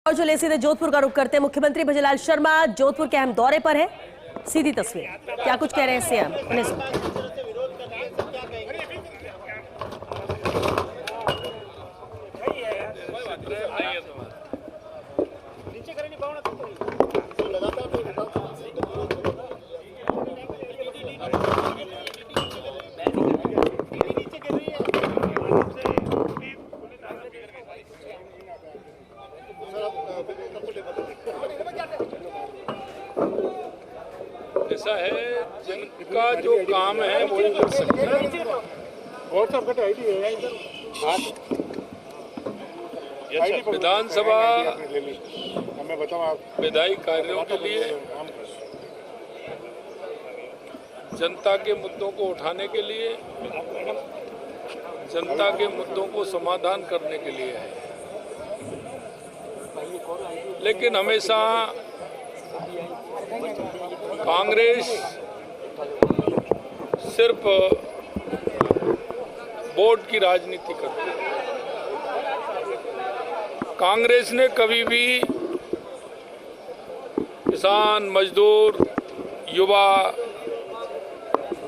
और जो ले सीधे जोधपुर का रुख करते हैं, मुख्यमंत्री भजनलाल शर्मा जोधपुर के अहम दौरे पर है। सीधी तस्वीर, क्या कुछ कह रहे हैं सीएम, उन्हें सुनते हैं। ऐसा है, जिनका जो काम है वो कर सकते हैं। विधानसभा विधायी कार्यों के लिए, जनता के मुद्दों को उठाने के लिए, जनता के मुद्दों को समाधान करने के लिए है। लेकिन हमेशा कांग्रेस सिर्फ वोट की राजनीति करती है। कांग्रेस ने कभी भी किसान, मजदूर, युवा,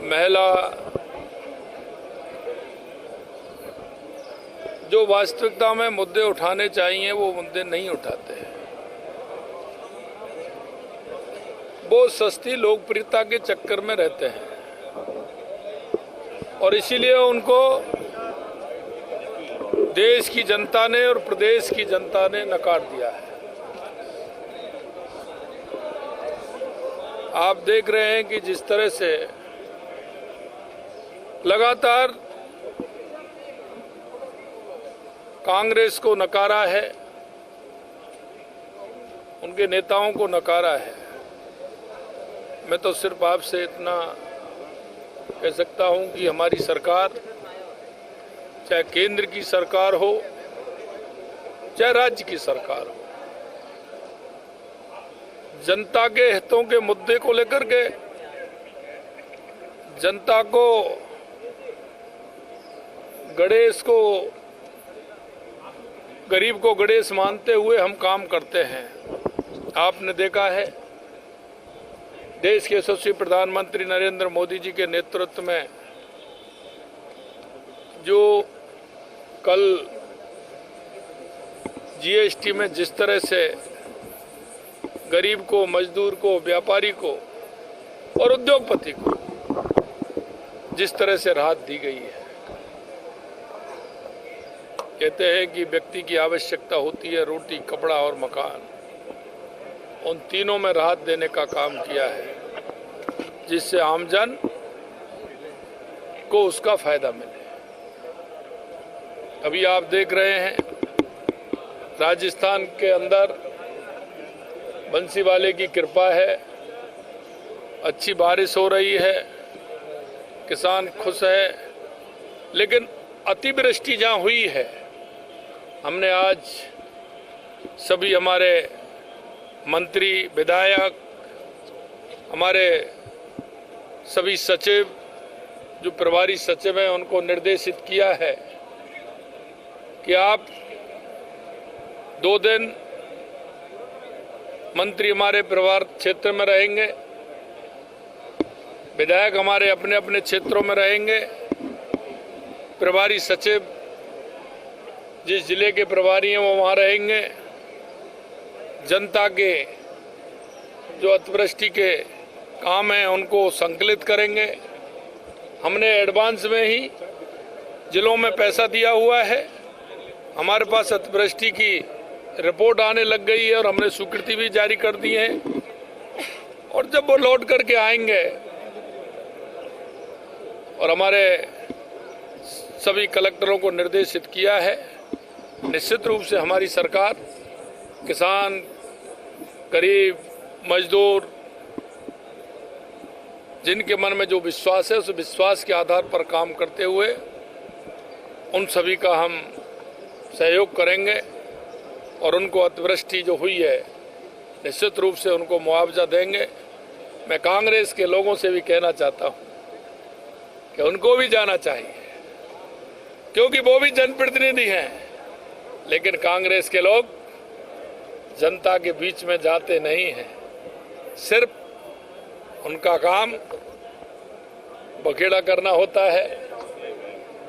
महिला, जो वास्तविकता में मुद्दे उठाने चाहिए वो मुद्दे नहीं उठाते हैं। वो सस्ती लोकप्रियता के चक्कर में रहते हैं और इसीलिए उनको देश की जनता ने और प्रदेश की जनता ने नकार दिया है। आप देख रहे हैं कि जिस तरह से लगातार कांग्रेस को नकारा है, उनके नेताओं को नकारा है। मैं तो सिर्फ आपसे इतना कह सकता हूं कि हमारी सरकार, चाहे केंद्र की सरकार हो, चाहे राज्य की सरकार हो, जनता के हितों के मुद्दे को लेकर के जनता को गणेश को, गरीब को गणेश मानते हुए हम काम करते हैं। आपने देखा है, देश के यशस्वी प्रधानमंत्री नरेंद्र मोदी जी के नेतृत्व में जो कल जीएसटी में जिस तरह से गरीब को, मजदूर को, व्यापारी को और उद्योगपति को जिस तरह से राहत दी गई है। कहते हैं कि व्यक्ति की आवश्यकता होती है रोटी, कपड़ा और मकान। उन तीनों में राहत देने का काम किया है, जिससे आमजन को उसका फायदा मिले। अभी आप देख रहे हैं, राजस्थान के अंदर बंसीवाले की कृपा है, अच्छी बारिश हो रही है, किसान खुश है। लेकिन अतिवृष्टि जहाँ हुई है, हमने आज सभी हमारे मंत्री, विधायक, हमारे सभी सचिव, जो प्रभारी सचिव हैं, उनको निर्देशित किया है कि आप 2 दिन मंत्री हमारे प्रभार क्षेत्र में रहेंगे, विधायक हमारे अपने अपने क्षेत्रों में रहेंगे, प्रभारी सचिव जिस जिले के प्रभारी हैं वो वहाँ रहेंगे। जनता के जो अतिवृष्टि के काम हैं उनको संकलित करेंगे। हमने एडवांस में ही जिलों में पैसा दिया हुआ है। हमारे पास अतिवृष्टि की रिपोर्ट आने लग गई है और हमने स्वीकृति भी जारी कर दी है। और जब वो लौट करके आएंगे और हमारे सभी कलेक्टरों को निर्देशित किया है, निश्चित रूप से हमारी सरकार किसान, गरीब, मजदूर, जिनके मन में जो विश्वास है उस विश्वास के आधार पर काम करते हुए उन सभी का हम सहयोग करेंगे और उनको अतिवृष्टि जो हुई है निश्चित रूप से उनको मुआवजा देंगे। मैं कांग्रेस के लोगों से भी कहना चाहता हूं कि उनको भी जाना चाहिए, क्योंकि वो भी जनप्रतिनिधि हैं। लेकिन कांग्रेस के लोग जनता के बीच में जाते नहीं हैं। सिर्फ उनका काम बखेड़ा करना होता है।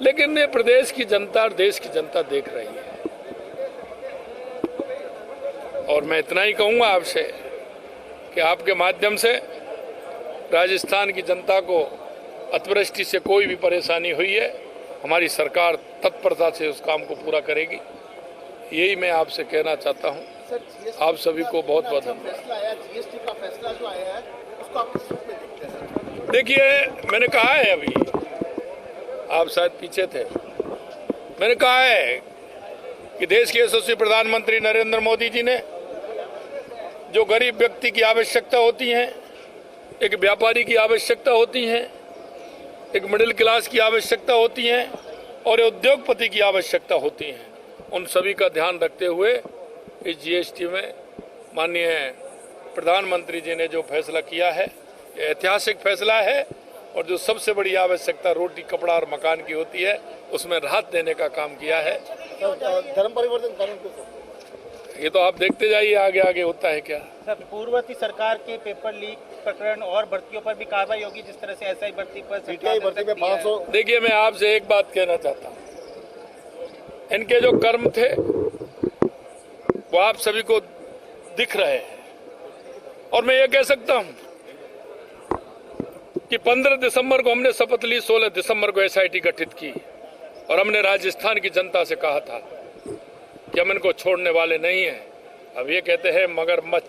लेकिन ये प्रदेश की जनता और देश की जनता देख रही है। और मैं इतना ही कहूंगा आपसे कि आपके माध्यम से राजस्थान की जनता को अतिवृष्टि से कोई भी परेशानी हुई है, हमारी सरकार तत्परता से उस काम को पूरा करेगी। यही मैं आपसे कहना चाहता हूं। आप सभी को बहुत बहुत धन्यवाद। जीएसटी का फैसला जो आया है उसको आप किस रूप में देखते हैं? देखिए, मैंने कहा है, अभी आप शायद पीछे थे, मैंने कहा है कि देश के यशस्वी प्रधानमंत्री नरेंद्र मोदी जी ने जो गरीब व्यक्ति की आवश्यकता होती है, एक व्यापारी की आवश्यकता होती है, एक मिडिल क्लास की आवश्यकता होती है और उद्योगपति की आवश्यकता होती है, उन सभी का ध्यान रखते हुए इस जीएसटी में माननीय प्रधानमंत्री जी ने जो फैसला किया है, ये ऐतिहासिक फैसला है। और जो सबसे बड़ी आवश्यकता रोटी, कपड़ा और मकान की होती है, उसमें राहत देने का काम किया है। धर्म परिवर्तन कानून को ये तो आप देखते जाइए आगे आगे होता है क्या। सर, पूर्ववर्ती सरकार के पेपर लीक प्रकरण और भर्तियों पर भी कार्रवाई होगी, जिस तरह से एसआई भर्ती पर सीटीआई भर्ती में 500। देखिए, मैं आपसे एक बात कहना चाहता हूँ, इनके जो कर्म थे वो आप सभी को दिख रहे हैं। और मैं ये कह सकता हूँ कि 15 दिसंबर को हमने शपथ ली, 16 दिसंबर को एसआईटी गठित की और हमने राजस्थान की जनता से कहा था कि हम इनको छोड़ने वाले नहीं हैं। अब ये कहते हैं मगरमच्छ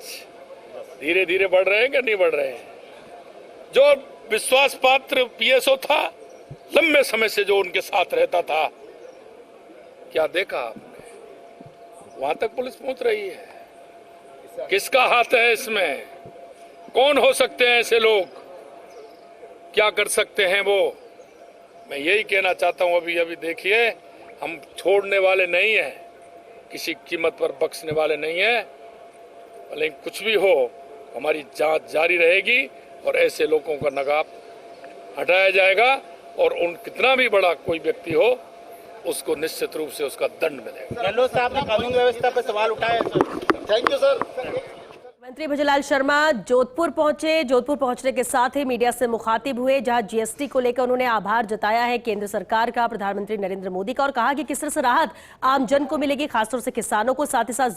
धीरे धीरे बढ़ रहे हैं कि नहीं बढ़ रहे हैं। जो विश्वास पात्र पीएसओ था, लंबे समय से जो उनके साथ रहता था, क्या देखा आपने? वहां तक पुलिस पहुंच रही है। किसका हाथ है इसमें? कौन हो सकते हैं ऐसे लोग? क्या कर सकते हैं वो? मैं यही कहना चाहता हूं। अभी देखिए, हम छोड़ने वाले नहीं हैं, किसी कीमत पर बख्शने वाले नहीं हैं। लेकिन कुछ भी हो, हमारी जांच जारी रहेगी और ऐसे लोगों का नकाब हटाया जाएगा और उन कितना भी बड़ा कोई व्यक्ति हो, उसको निश्चित रूप से उसका दंड मिलेगा। गहलोत साहब ने कानून व्यवस्था पर सवाल उठाया सर। Thank you sir. मंत्री भजनलाल शर्मा जोधपुर पहुंचे। जोधपुर पहुंचने के साथ ही मीडिया से मुखातिब हुए, जहां जीएसटी को लेकर उन्होंने आभार जताया है केंद्र सरकार का, प्रधानमंत्री नरेंद्र मोदी का, और कहा कि किस तरह से राहत आम जन को मिलेगी, खासतौर से किसानों को। साथ ही साथ